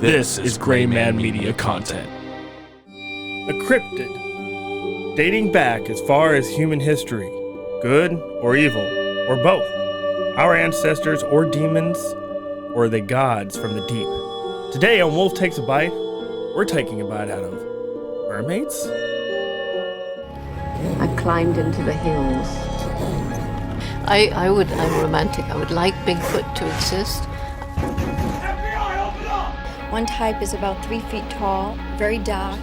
This is Gray Man Media content. A cryptid, dating back as far as human history, good or evil, or both. Our ancestors or demons, or are they gods from the deep? Today on Wolf Takes a Bite, we're taking a bite out of mermaids? I climbed into the hills. I'm romantic. I would like Bigfoot to exist. One type is about 3 feet tall, very dark,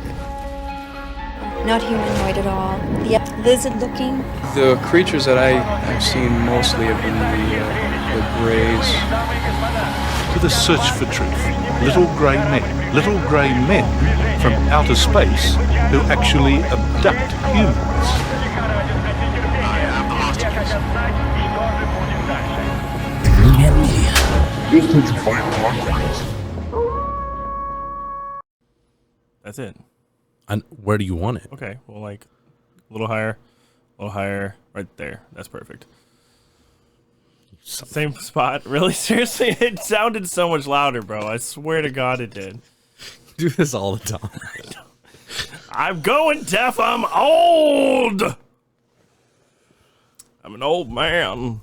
not humanoid at all. The lizard-looking. The creatures that I've seen mostly have been the greys. To the search for truth. Little grey men from outer space who actually abduct humans. That's it. And where do you want it? Okay, well, like, a little higher, right there. That's perfect. Same spot. Really? Seriously? It sounded so much louder, bro. I swear to God it did. Do this all the time. I'm going deaf. I'm old. I'm an old man.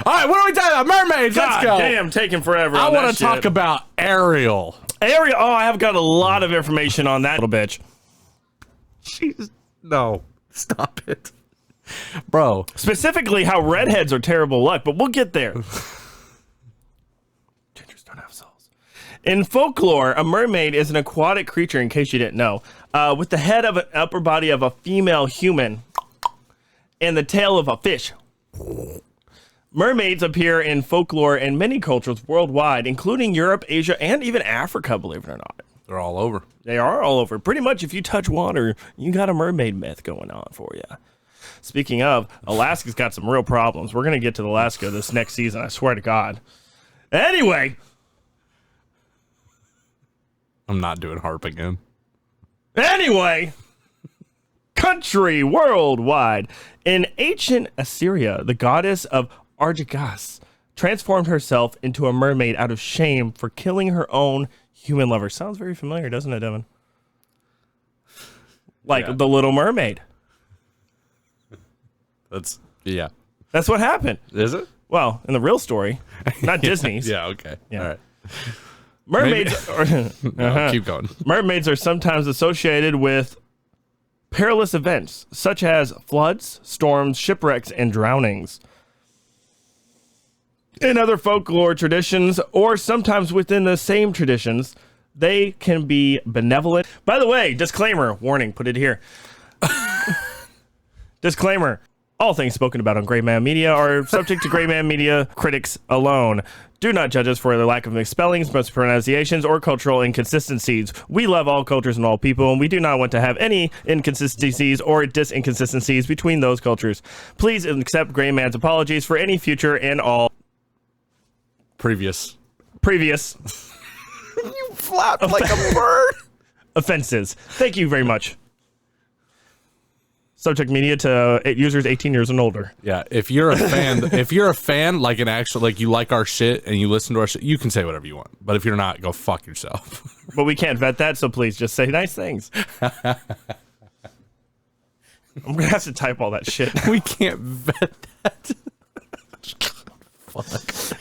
All right, what are we talking about? Mermaids. God Let's go. damn, taking forever. I want to talk about Ariel. Ariel. Oh, I have got a lot of information on that little bitch. Jeez, no, stop it, bro. Specifically, how redheads are terrible luck, but we'll get there. Gingers don't have souls. In folklore, a mermaid is an aquatic creature, in case you didn't know, with the head of an upper body of a female human and the tail of a fish. Mermaids appear in folklore in many cultures worldwide, including Europe, Asia, and even Africa, believe it or not. They're all over. They are all over. Pretty much, if you touch water, you got a mermaid myth going on for you. Speaking of, Alaska's got some real problems. We're going to get to Alaska this next season, I swear to God. Anyway. I'm not doing harp again. Anyway. Country worldwide. In ancient Assyria, the goddess of Argigas transformed herself into a mermaid out of shame for killing her own human lover. Sounds very familiar, doesn't it, Devin? Like the Little Mermaid. That's what happened. Is it? Well, in the real story, not Disney's. Yeah. Okay. Yeah. All right. Mermaids are, Keep going. Mermaids are sometimes associated with perilous events such as floods, storms, shipwrecks, and drownings. In other folklore traditions, or sometimes within the same traditions, they can be benevolent. By the way, disclaimer, warning, put it here. Disclaimer, all things spoken about on Gray Man Media are subject to Gray Man Media critics alone. Do not judge us for the lack of misspellings, mispronunciations, or cultural inconsistencies. We love all cultures and all people, and we do not want to have any inconsistencies or inconsistencies between those cultures. Please accept Gray Man's apologies for any future and all Previous. You flapped like a bird. Offenses. Thank you very much. Subject media to users 18 years and older. Yeah, if you're a fan, like an actual, like you like our shit and you listen to our shit, you can say whatever you want. But if you're not, go fuck yourself. But we can't vet that, so please just say nice things. I'm gonna have to type all that shit. We can't vet that. Fuck.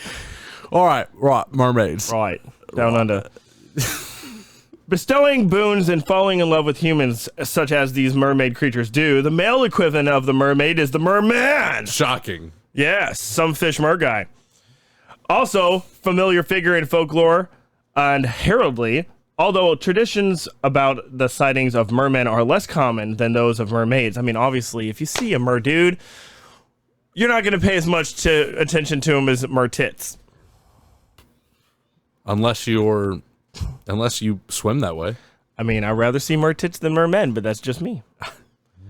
All right, mermaids. Right, down under. Bestowing boons and falling in love with humans, such as these mermaid creatures do, the male equivalent of the mermaid is the merman. Shocking. Yes, some fish guy. Also, familiar figure in folklore and heraldry, although traditions about the sightings of mermen are less common than those of mermaids. I mean, obviously, if you see a merdude, you're not going to pay as much attention to him as mertits. Unless you swim that way. I mean, I'd rather see mertits than mermen, but that's just me.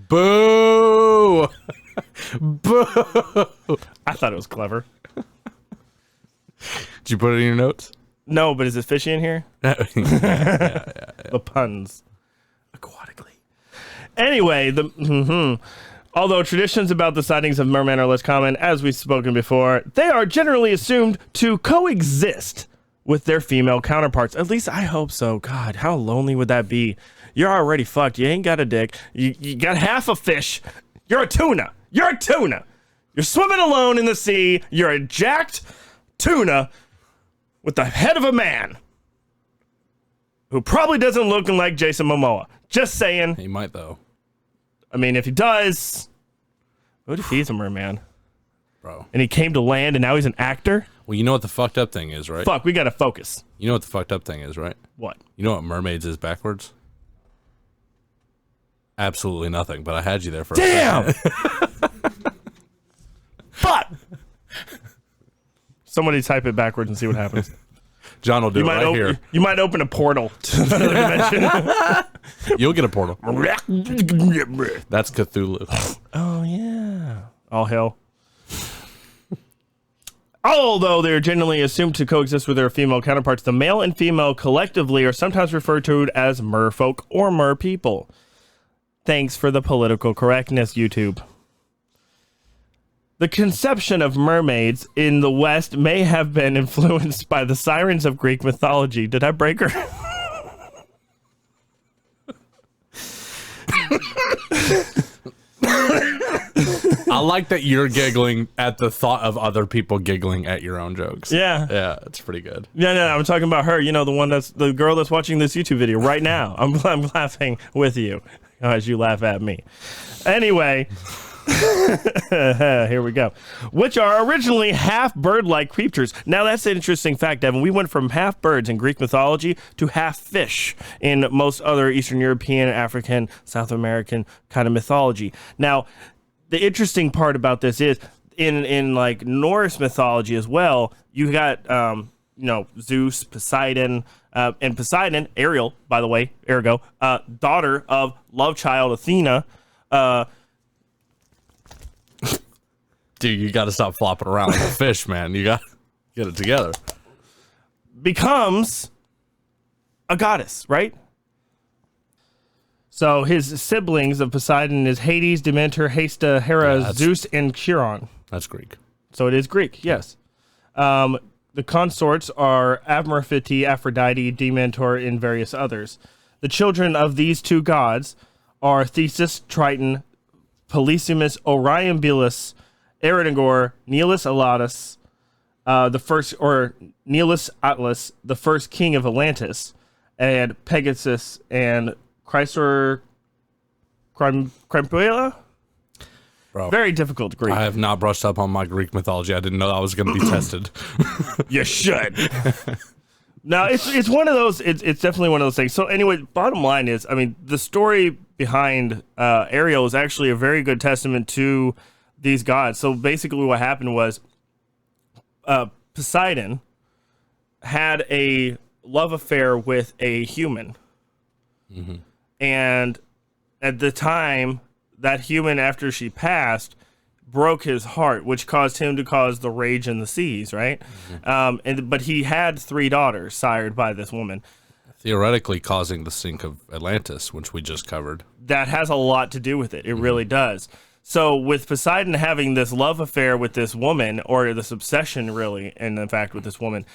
Boo! Boo! I thought it was clever. Did you put it in your notes? No, but is it fishy in here? Yeah. The puns. Aquatically. Anyway, although traditions about the sightings of mermen are less common, as we've spoken before, they are generally assumed to coexist with their female counterparts. At least I hope so. God, how lonely would that be? You're already fucked. You ain't got a dick. You got half a fish. You're a tuna. You're a tuna. You're swimming alone in the sea. You're a jacked tuna with the head of a man who probably doesn't look like Jason Momoa. Just saying. He might, though. I mean, if he does, what if he's a merman? Bro. And he came to land and now he's an actor? Well, you know what the fucked up thing is, right? Fuck, we gotta focus. You know what the fucked up thing is, right? What? You know what mermaids is backwards? Absolutely nothing, but I had you there for a second. Fuck! Somebody type it backwards and see what happens. John will do it right here. You might open a portal to another dimension. You'll get a portal. That's Cthulhu. Oh, yeah. All hell. Although they are generally assumed to coexist with their female counterparts, the male and female collectively are sometimes referred to as merfolk or merpeople. Thanks for the political correctness, YouTube. The conception of mermaids in the West may have been influenced by the sirens of Greek mythology. Did I break her? I like that you're giggling at the thought of other people giggling at your own jokes. Yeah. Yeah, it's pretty good. No, I'm talking about her. You know, the girl that's watching this YouTube video right now. I'm laughing with you as you laugh at me. Anyway, here we go. Which are originally half bird-like creatures. Now, that's an interesting fact, Devin. We went from half birds in Greek mythology to half fish in most other Eastern European, African, South American kind of mythology. Now, the interesting part about this is in like Norse mythology as well, you got Zeus, Poseidon, and Poseidon, Ariel, by the way, ergo, daughter of love child Athena. Dude, you got to stop flopping around like a fish, man. You got to get it together. Becomes a goddess, right? So his siblings of Poseidon is Hades, Demeter, Hesta, Hera, Zeus, and Chiron. That's Greek. So it is Greek, yes. The consorts are Aphrodite, Aphrodite, Demeter, and various others. The children of these two gods are Theseus, Triton, Polyphemus, Orion, Belus, Eridagor, Nilus Atlas, Nilus Atlas, the first king of Atlantis, and Pegasus and Chrysor Crimpuela. Bro, very difficult Greek. I have not brushed up on my Greek mythology. I didn't know I was going to be tested. You should. No, it's one of those. It's definitely one of those things. So anyway, bottom line is, I mean, the story behind Ariel is actually a very good testament to these gods. So basically, what happened was Poseidon had a love affair with a human, and at the time, that human, after she passed, broke his heart, which caused him to cause the rage in the seas, right? But he had 3 daughters sired by this woman. Theoretically causing the sink of Atlantis, which we just covered. That has a lot to do with it. It really does. So with Poseidon having this love affair with this woman, or this obsession really, and in fact with this woman,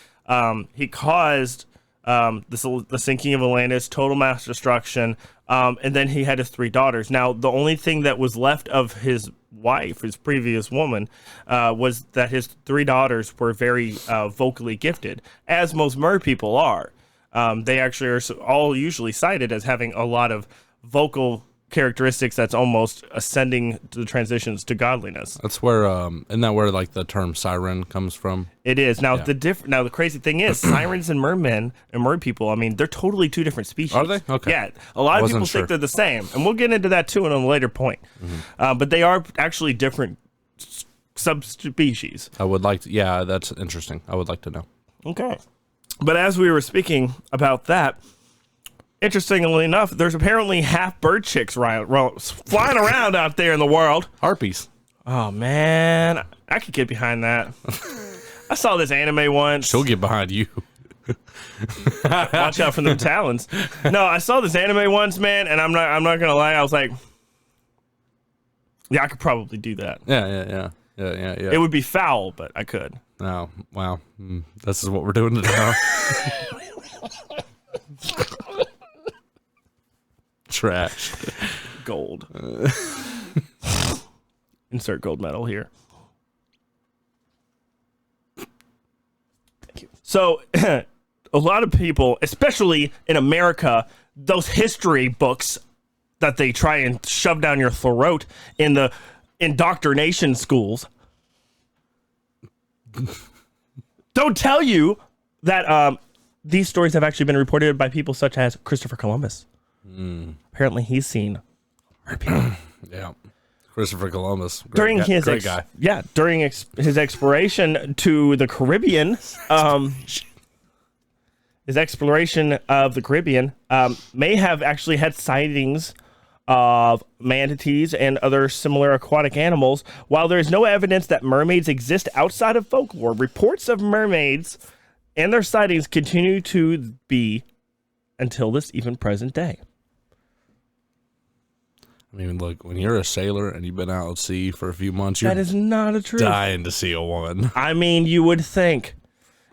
he caused the sinking of Atlantis, total mass destruction, and then he had his 3 daughters. Now, the only thing that was left of his wife, his previous woman, was that his 3 daughters were very vocally gifted, as most mer people are. They actually are all usually cited as having a lot of vocal characteristics that's almost ascending to the transitions to godliness. That's where isn't that where like the term siren comes from? It is. Now the crazy thing is sirens and mermen and mer people, I mean, they're totally 2 different species. Are they? Okay. Yeah. A lot of people think they're the same, and we'll get into that too in a later point. But they are actually different subspecies. I would like to, yeah, that's interesting. I would like to know. Okay. But as we were speaking about that, interestingly enough, there's apparently half bird chicks flying around out there in the world. Harpies. Oh, man. I could get behind that. I saw this anime once. She'll get behind you. Watch out for them talons. No, I saw this anime once, man, and I'm not going to lie. I was like, yeah, I could probably do that. Yeah. It would be foul, but I could. Oh, wow. This is what we're doing today. Trash. Gold. Insert gold medal here. Thank you. So, a lot of people, especially in America, those history books that they try and shove down your throat in the indoctrination schools don't tell you that these stories have actually been reported by people such as Christopher Columbus. Apparently, he's seen people. Yeah. Christopher Columbus. During his guy. his exploration to the Caribbean, his exploration of the Caribbean may have actually had sightings of manatees and other similar aquatic animals. While there is no evidence that mermaids exist outside of folklore, reports of mermaids and their sightings continue to be until this even present day. I mean, look, when you're a sailor and you've been out at sea for a few months, you're That is not a truth. dying to see a one. I mean, you would think.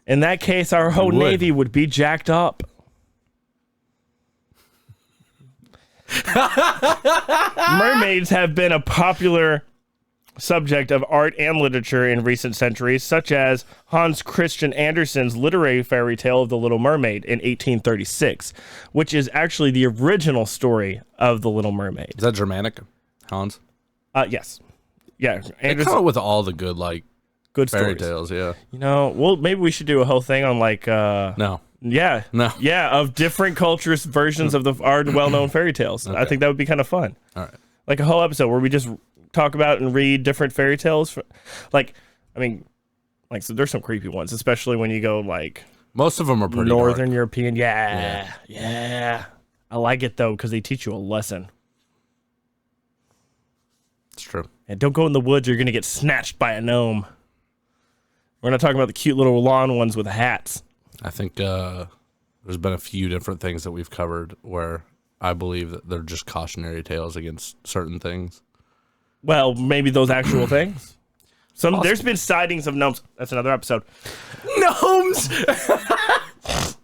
In that case, our whole Navy would be jacked up. Mermaids have been a popular subject of art and literature in recent centuries, such as Hans Christian Andersen's literary fairy tale of The Little Mermaid in 1836, which is actually the original story of The Little Mermaid. Is that Germanic, Hans? Yes. Yeah. They come up with all the good, like, good fairy stories. tales, yeah. You know, well, maybe we should do a whole thing on, like... No. Yeah. No. Yeah, of different cultures' versions of our well-known fairy tales. Okay. I think that would be kind of fun. All right. Like a whole episode where we just talk about and read different fairy tales. So there's some creepy ones, especially when you go, like... Most of them are pretty Northern dark. European. Yeah. I like it, though, because they teach you a lesson. It's true. And don't go in the woods, you're going to get snatched by a gnome. We're not talking about the cute little lawn ones with hats. I think there's been a few different things that we've covered where I believe that they're just cautionary tales against certain things. Well, maybe those actual things. There's been sightings of gnomes. That's another episode. Gnomes!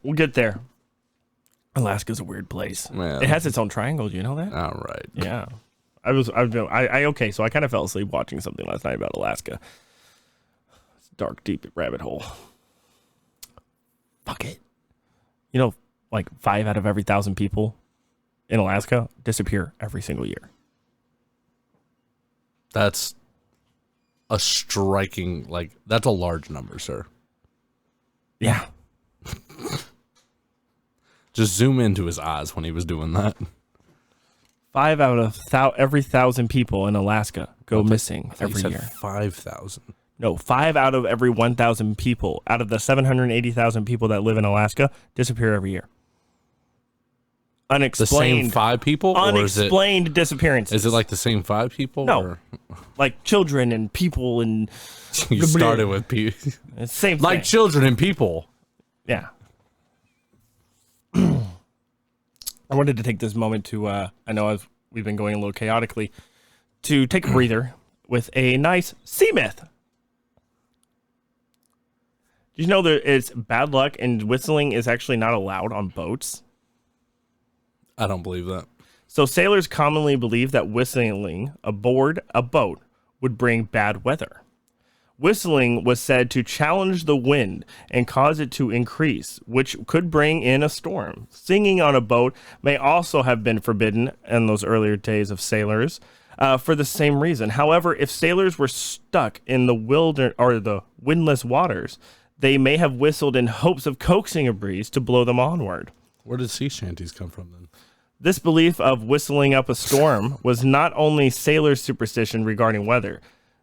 We'll get there. Alaska's a weird place. Man. It has its own triangle. Do you know that? All right. Yeah. So I kind of fell asleep watching something last night about Alaska. It's a dark, deep rabbit hole. Fuck it. You know, like 5 out of every 1,000 people in Alaska disappear every single year. That's a striking, that's a large number, sir. Yeah. Just zoom into his eyes when he was doing that. 5 out of every 1,000 people in Alaska go missing every year. 5,000. No, 5 out of every 1,000 people, out of the 780,000 people that live in Alaska, disappear every year. Unexplained. The same 5 people? Unexplained disappearances. Is it like the same 5 people? No. Or? Like children and people and... You started with people. Same thing. Like children and people. Yeah. I wanted to take this moment to, I know we've been going a little chaotically, to take a breather with a nice sea myth. Did you know that it's bad luck and whistling is actually not allowed on boats? I don't believe that. So sailors commonly believe that whistling aboard a boat would bring bad weather. Whistling was said to challenge the wind and cause it to increase, which could bring in a storm. Singing on a boat may also have been forbidden in those earlier days of sailors for the same reason. However, if sailors were stuck in the windless waters, they may have whistled in hopes of coaxing a breeze to blow them onward. Where did sea shanties come from then? This belief of whistling up a storm was not only sailors' superstition regarding weather.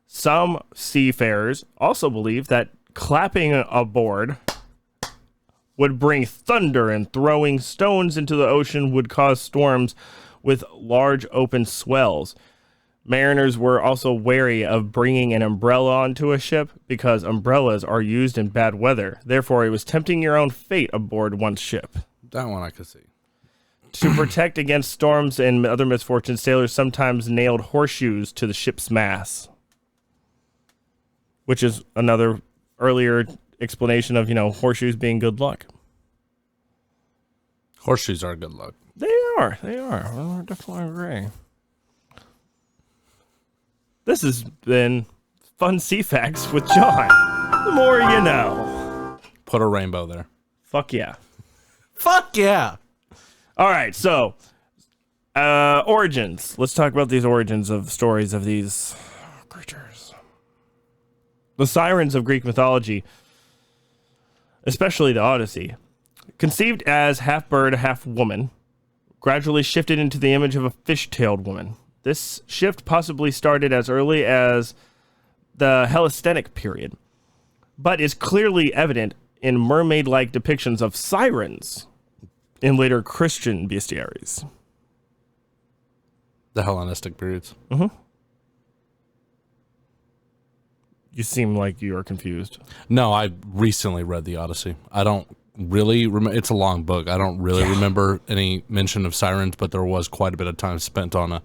Some seafarers also believed that clapping aboard would bring thunder, and throwing stones into the ocean would cause storms with large open swells. Mariners were also wary of bringing an umbrella onto a ship because umbrellas are used in bad weather. Therefore, it was tempting your own fate aboard one's ship. That one I could see. To protect against storms and other misfortunes, sailors sometimes nailed horseshoes to the ship's masts, which is another earlier explanation of, horseshoes being good luck. Horseshoes are good luck. They are. Well, I definitely agree. This has been Fun Sea Facts with John. The more you know. Put a rainbow there. Fuck yeah. Fuck yeah. All right, so origins. Let's talk about these origins of stories of these creatures. The sirens of Greek mythology, especially the Odyssey, conceived as half bird, half woman, gradually shifted into the image of a fish-tailed woman. This shift possibly started as early as the Hellenistic period, but is clearly evident in mermaid-like depictions of sirens in later Christian bestiaries. The Hellenistic periods. Mm-hmm. You seem like you are confused. No, I recently read the Odyssey. I don't really remember. It's a long book. I don't really remember any mention of sirens, but there was quite a bit of time spent on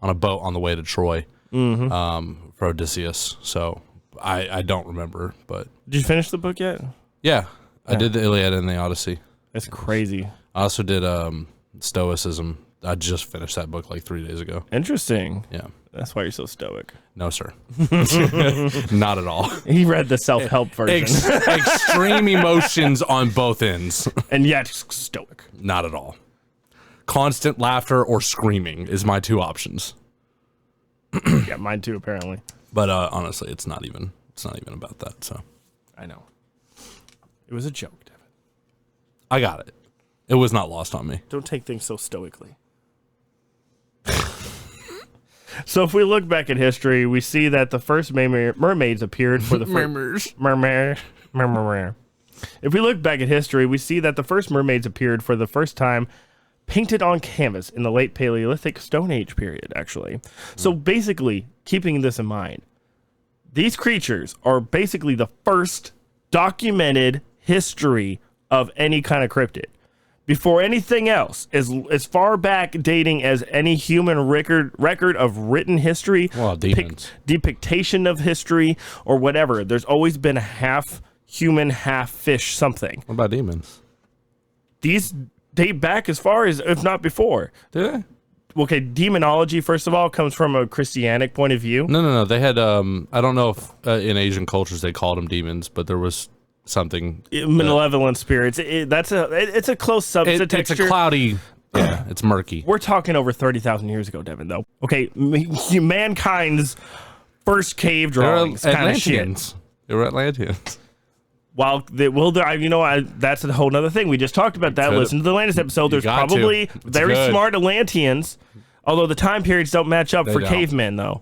a boat on the way to Troy for Odysseus. So I don't remember. But did you finish the book yet? Yeah, I did the Iliad and the Odyssey. That's crazy. I also did Stoicism. I just finished that book like 3 days ago. Interesting. Yeah. That's why you're so stoic. No, sir. Not at all. He read the self-help version. Extreme emotions on both ends. And yet stoic. Not at all. Constant laughter or screaming is my two options. Yeah, mine too, apparently. But honestly, it's not even about that. So I know. It was a joke, Devin. I got it. It was not lost on me. Don't take things so stoically. So if we look back at history, we see that the first mermaids appeared for the first... If we look back at history, we see that the first mermaids appeared for the first time painted on canvas in the late Paleolithic Stone Age period, actually. So basically, keeping this in mind, these creatures are basically the first documented history of any kind of cryptid. Before anything else, as far back dating as any human record of written history, depiction of history, or whatever, there's always been a half human, half fish something. What about demons? These date back as far as, if not before. Do they? Okay, demonology, first of all, comes from a Christianic point of view. No. They had, I don't know if in Asian cultures they called them demons, but there was something malevolent spirits. It's a close subset texture. It's a cloudy. Yeah, it's murky. We're talking over 30,000 years ago, Devin. Though. Okay, mankind's first cave drawings, kind of shit. They were Atlanteans. Well, that's a whole other thing. We just talked about that. Listen to the Atlantis episode. There's probably very smart Atlanteans, although the time periods don't match up for cavemen, though.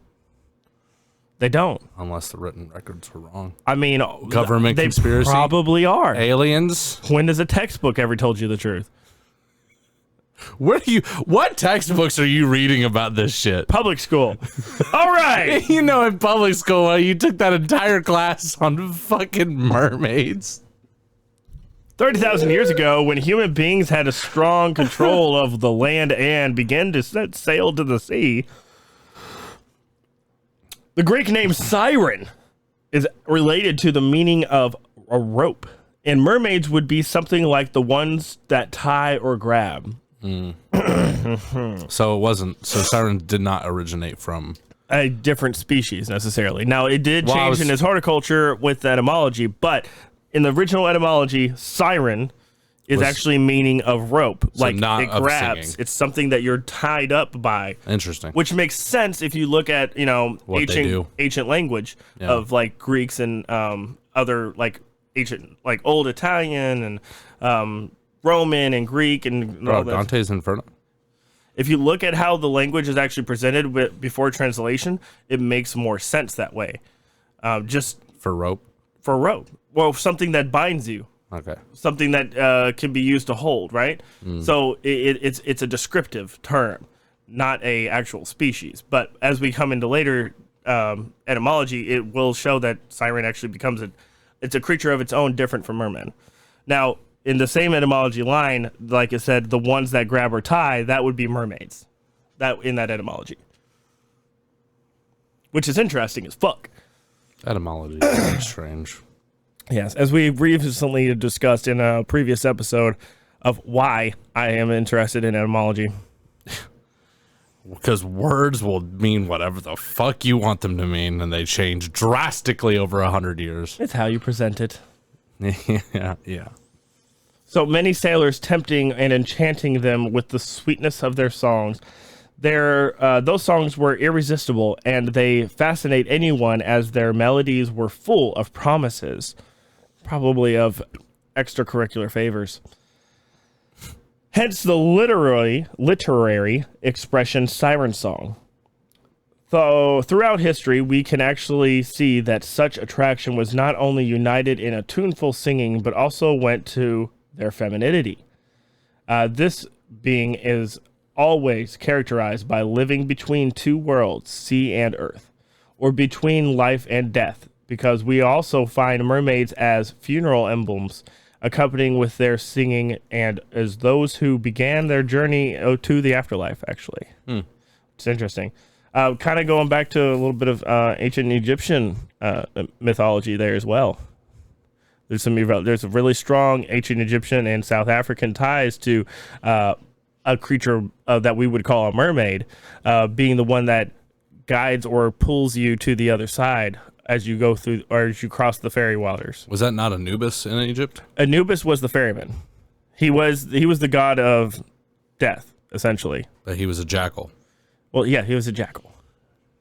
They don't. Unless the written records were wrong. I mean, government conspiracy. They probably are. Aliens. When has a textbook ever told you the truth? What textbooks are you reading about this shit? Public school. All right. In public school, you took that entire class on fucking mermaids. 30,000 years ago, when human beings had a strong control of the land and began to set sail to the sea, the Greek name siren is related to the meaning of a rope, and mermaids would be something like the ones that tie or grab. So it wasn't. So sirens did not originate from a different species necessarily. Now it did change in its horticulture with etymology, but in the original etymology, siren is actually meaning of rope, so like it grabs. It's something that you're tied up by. Interesting. Which makes sense if you look at ancient language of like Greeks and other like ancient like old Italian and Roman and Greek and all that. Dante's Inferno. If you look at how the language is actually presented before translation, it makes more sense that way. Just for rope. For rope. Well, something that binds you. Okay. Something that can be used to hold, right? So it's a descriptive term, not a actual species. But as we come into later etymology, it will show that siren actually becomes it's a creature of its own, different from merman. Now, in the same etymology line, like I said, the ones that grab or tie, that would be mermaids. That in that etymology, which is interesting as fuck. Etymology is strange. Yes, as we recently discussed in a previous episode of why I am interested in etymology. Because words will mean whatever the fuck you want them to mean, and they change drastically over 100 years. It's how you present it. Yeah. So many sailors tempting and enchanting them with the sweetness of their songs. Those songs were irresistible, and they fascinate anyone as their melodies were full of promises, probably of extracurricular favors. Hence the literary expression siren song. Though throughout history, we can actually see that such attraction was not only united in a tuneful singing, but also went to their femininity. This being is always characterized by living between two worlds, sea and earth, or between life and death, because we also find mermaids as funeral emblems, accompanying with their singing, and as those who began their journey to the afterlife, actually. It's interesting. Kind of going back to a little bit of ancient Egyptian mythology there as well. There's a really strong ancient Egyptian and South African ties to a creature that we would call a mermaid, being the one that guides or pulls you to the other side as you go through, or as you cross the fairy waters. Was that not Anubis in Egypt? Anubis was the ferryman. He was the god of death, essentially. But he was a jackal. Well, yeah, he was a jackal.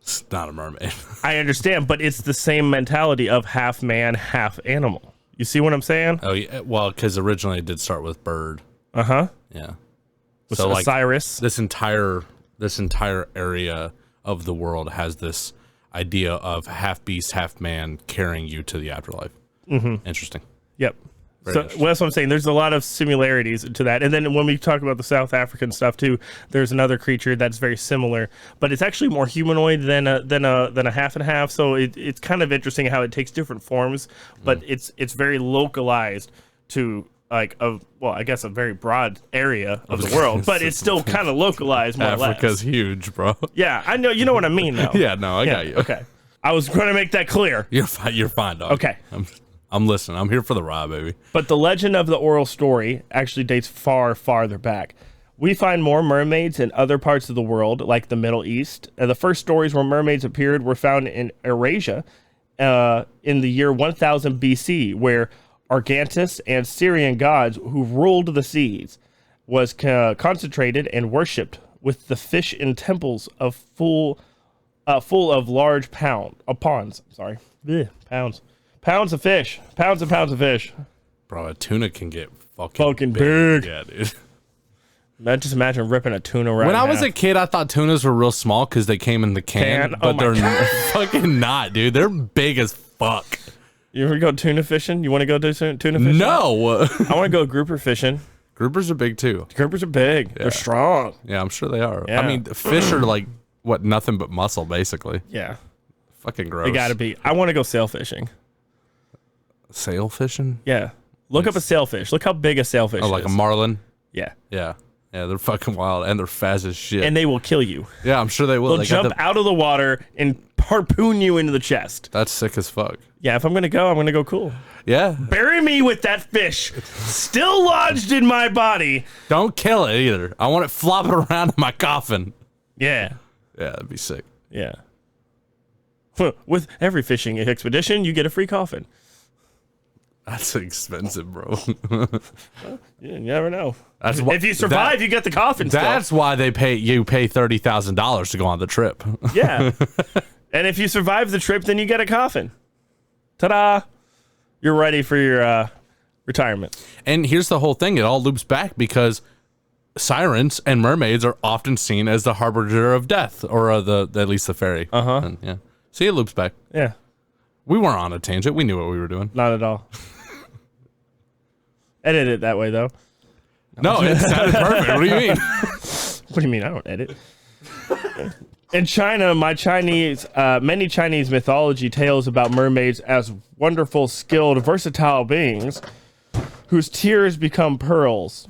It's not a mermaid. I understand, but it's the same mentality of half man, half animal. You see what I'm saying? Oh, yeah. Well, because originally it did start with bird. Uh-huh. Yeah. With So, like, Osiris. this entire area of the world has this idea of half beast, half man carrying you to the afterlife. Mm-hmm. Interesting. Yep. Very So interesting. well, that's what I'm saying. There's a lot of similarities to that. And then when we talk about the South African stuff too, there's another creature that's very similar, but it's actually more humanoid than a half and half. So it's kind of interesting how it takes different forms, but it's very localized to like I guess a very broad area of the world, but it's still kind of localized more or less. Africa's huge, bro. Yeah, I know. You know what I mean, though. Yeah, no, I got you. Okay. I was going to make that clear. You're fine. You're fine, dog. Okay. I'm listening. I'm here for the ride, baby. But the legend of the oral story actually dates farther back. We find more mermaids in other parts of the world, like the Middle East. The first stories where mermaids appeared were found in Eurasia in the year 1000 BC, where Argantus and Syrian gods who ruled the seas was concentrated and worshipped with the fish in temples of full of large ponds. Pounds of fish. Pounds and pounds of fish. Bro, a tuna can get fucking big. Yeah, dude. Man, just imagine ripping a tuna right When I now. was a kid, I thought tunas were real small because they came in the can, but they're fucking not, dude. They're big as fuck. You ever go tuna fishing? You want to go do tuna fishing? No. I want to go grouper fishing. Groupers are big too. Groupers are big. Yeah. They're strong. Yeah, I'm sure they are. Yeah. I mean, fish are like, what, nothing but muscle, basically. Yeah. Fucking gross. They gotta be. I want to go sail fishing. Sail fishing? Yeah. Look up a sailfish. Look how big a sailfish is. Oh, like a marlin? Yeah. Yeah. Yeah, they're fucking wild and they're fast as shit. And they will kill you. Yeah, I'm sure they will. They'll They got jump out of the water and harpoon you into the chest. That's sick as fuck. Yeah, if I'm going to go cool. Yeah. Bury me with that fish still lodged in my body. Don't kill it either. I want it flopping around in my coffin. Yeah. Yeah, that'd be sick. Yeah. With every fishing expedition, you get a free coffin. That's expensive, bro. You never know. That's why, if you survive, you get the coffin That's still. why they pay $30,000 to go on the trip. Yeah. And if you survive the trip, then you get a coffin. Ta-da. You're ready for your retirement. And here's the whole thing. It all loops back because sirens and mermaids are often seen as the harbinger of death, or at least the fairy. Uh-huh. And, yeah. See, it loops back. Yeah. We weren't on a tangent. We knew what we were doing. Not at all. Edit it that way, though. No, it sounded perfect. What do you mean? What do you mean? I don't edit. In China, many Chinese mythology tales about mermaids as wonderful, skilled, versatile beings whose tears become pearls.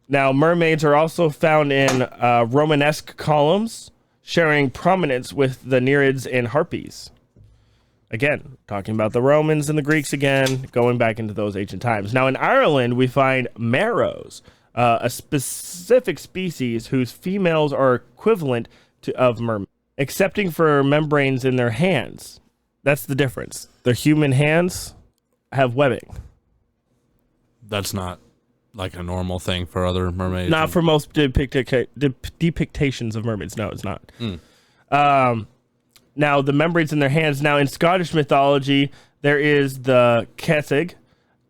Now, mermaids are also found in Romanesque columns, sharing prominence with the Nereids and Harpies. Again, talking about the Romans and the Greeks again, going back into those ancient times. Now, in Ireland, we find marrows, a specific species whose females are equivalent of mermaids, excepting for membranes in their hands. That's the difference. Their human hands have webbing. That's not like a normal thing for other mermaids. Not for most depictions of mermaids. No, it's not. Now, the membranes in their hands. Now, in Scottish mythology, there is the cethig,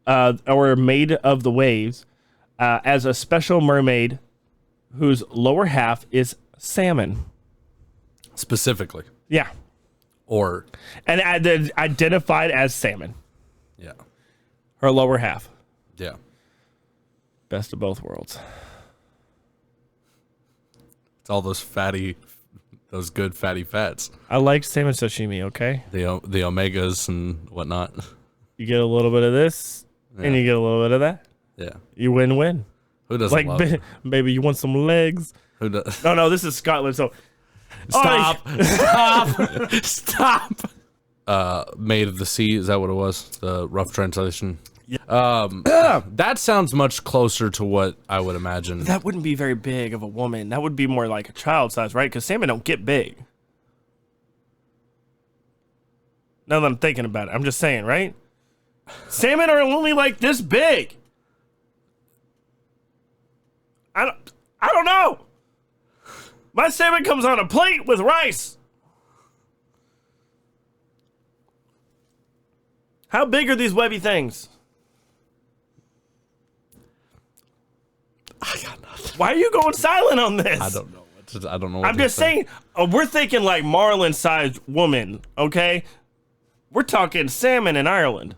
or maid of the waves, as a special mermaid whose lower half is salmon. Specifically. Yeah. Or. And identified as salmon. Yeah. Her lower half. Yeah. Best of both worlds. It's all those good fatty fats. I like salmon sashimi, okay? The omegas and whatnot. You get a little bit of this, and you get a little bit of that. Yeah. You win-win. Who doesn't love it? Baby, you want some legs? Who does? No, this is Scotland, so... Stop. Stop. Maid of the Sea, is that what it was? The rough translation? Yeah. That sounds much closer to what I would imagine. That wouldn't be very big of a woman. That would be more like a child size, right? Because salmon don't get big. Now that I'm thinking about it, I'm just saying, right? Salmon are only like this big. I don't know. My salmon comes on a plate with rice. How big are these webby things? I got nothing. Why are you going silent on this? I don't know. I'm just saying, we're thinking like marlin-sized woman, okay? We're talking salmon in Ireland.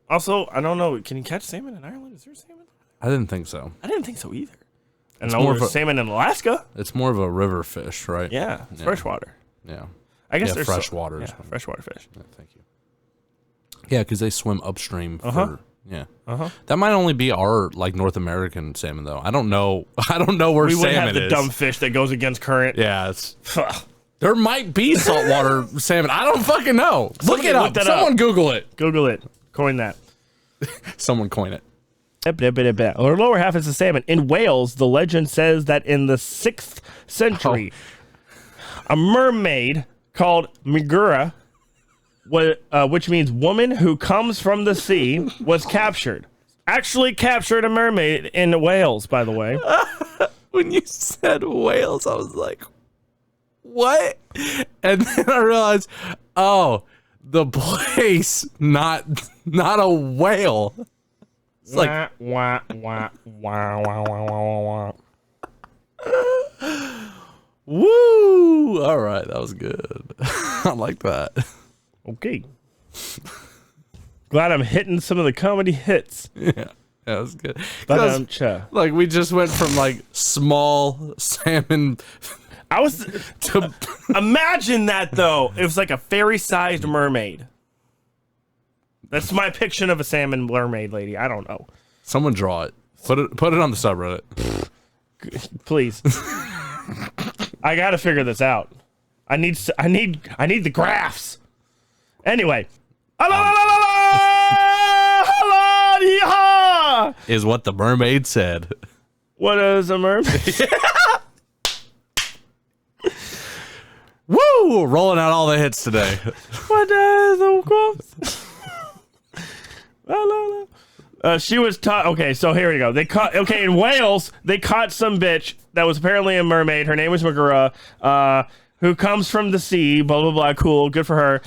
Also, I don't know. Can you catch salmon in Ireland? Is there salmon? I didn't think so. I didn't think so either. And It's more there's of a- salmon in Alaska. It's more of a river fish, right? Yeah, it's freshwater. Yeah. I guess Yeah, there's freshwater. Yeah, freshwater fish. Yeah, thank you. Yeah, because they swim upstream. Yeah. Uh-huh. That might only be our like North American salmon, though. I don't know. I don't know where We would salmon have the is. dumb fish that goes against current. Yeah, there might be saltwater salmon. I don't fucking know. Look it up. Someone Google it. Google it. Coin that. Someone coin it. Her lower half is a salmon. In Wales, the legend says that in the 6th century, a mermaid called Megura, which means woman who comes from the sea, was captured. Actually captured a mermaid in Wales, by the way. When you said Wales, I was like, what? And then I realized, oh, the place, not a whale. It's like, wah, wah, wah, wah, wah, wah, wah. woo! All right, that was good. I like that. Okay. Glad I'm hitting some of the comedy hits. Yeah, that was good. Ba-dum-cha. Like we just went from like small salmon I was to imagine that though. It was like a fairy-sized mermaid. That's my picture of a salmon mermaid lady. I don't know. someone draw it. Put it on the subreddit. Please. I got to figure this out. I need the graphs. Anyway. Is what the mermaid said. What is a mermaid? Woo! Rolling out all the hits today. What is a corpse? She was taught. Okay, so here we go. They caught. Okay, in Wales, they caught some bitch that was apparently a mermaid. Her name was Megura, who comes from the sea. Blah blah blah. Cool, good for her.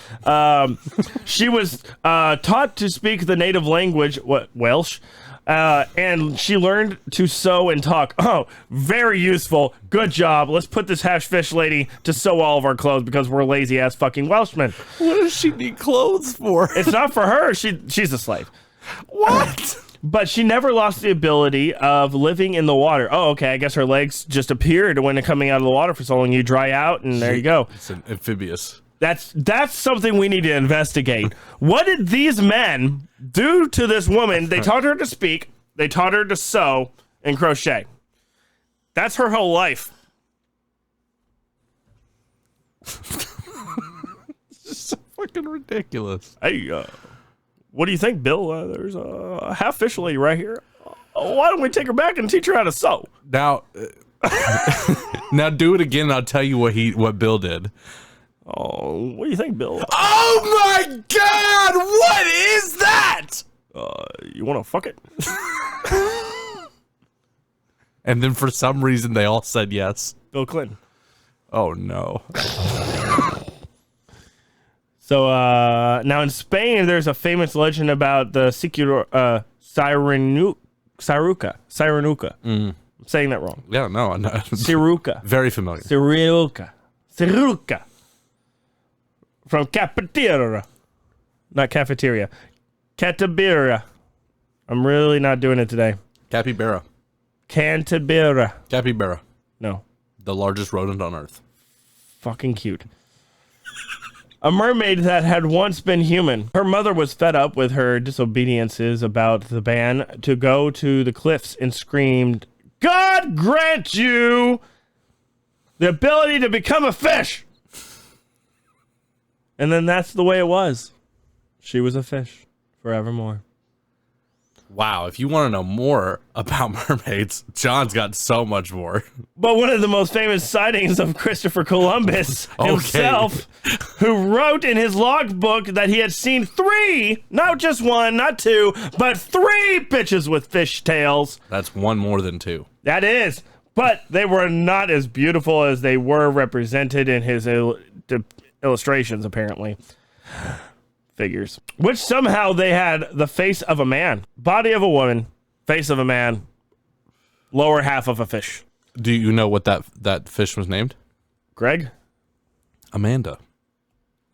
She was taught to speak the native language, Welsh. And she learned to sew and talk. Oh, very useful. Good job. Let's put this hash fish lady to sew all of our clothes because we're lazy ass fucking Welshmen. What does she need clothes for? It's not for her. She's a slave. What? But she never lost the ability of living in the water. Oh, okay. I guess her legs just appeared when coming out of the water for so long. You dry out, and there you go. It's an amphibious. That's something we need to investigate. What did these men do to this woman? They taught her to speak. They taught her to sew and crochet. That's her whole life. fucking ridiculous. Hey, what do you think, Bill? There's a half fish lady right here. Why don't we take her back and teach her how to sew? Now, now do it again and I'll tell you what Bill did. Oh, what do you think, Bill? Oh my God! What is that? You want to fuck it? And then for some reason they all said yes. Bill Clinton. Oh no. So now in Spain, there's a famous legend about the Sirenuka. I'm saying that wrong. Yeah, no. Siruca. Very familiar. Siruca. From cafeteria. Not cafeteria. Catabira. I'm really not doing it today. Capybara. Cantabira. Capybara. No. The largest rodent on Earth. Fucking cute. A mermaid that had once been human. Her mother was fed up with her disobediences about the ban to go to the cliffs and screamed, "God grant you the ability to become a fish!" And then that's the way it was. She was a fish forevermore. Wow, if you want to know more about mermaids, John's got so much more. But one of the most famous sightings of Christopher Columbus himself, who wrote in his logbook that he had seen 3, not just 1, not 2, but 3 bitches with fish tails. That's one more than 2. That is. But they were not as beautiful as they were represented in his illustrations, apparently. Figures. Which somehow they had the face of a man, body of a woman, face of a man, lower half of a fish. Do you know what that fish was named? Greg? Amanda.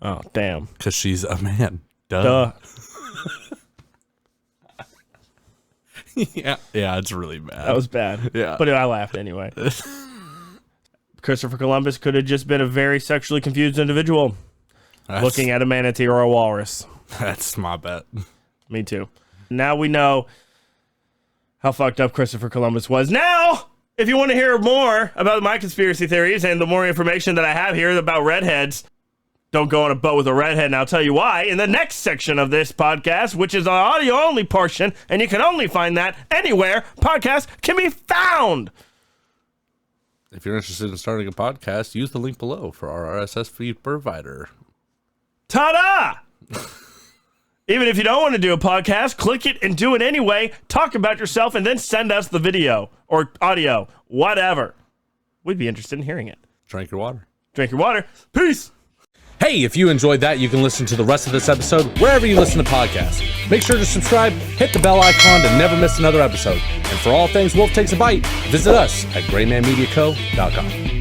Oh, damn. Because she's a man. Duh. Yeah, it's really bad. That was bad. Yeah. But I laughed anyway. Christopher Columbus could have just been a very sexually confused individual looking at a manatee or a walrus. That's my bet. Me too. Now we know how fucked up Christopher Columbus was. Now, if you want to hear more about my conspiracy theories and the more information that I have here about redheads, don't go on a boat with a redhead, and I'll tell you why in the next section of this podcast, which is an audio-only portion, and you can only find that anywhere podcasts can be found. If you're interested in starting a podcast, use the link below for our RSS feed provider. Ta-da! Even if you don't want to do a podcast, click it and do it anyway. Talk about yourself and then send us the video or audio, whatever. We'd be interested in hearing it. Drink your water. Drink your water. Peace! Hey, if you enjoyed that, you can listen to the rest of this episode wherever you listen to podcasts. Make sure to subscribe, hit the bell icon to never miss another episode. And for all things Wolf Takes a Bite, visit us at graymanmediaco.com.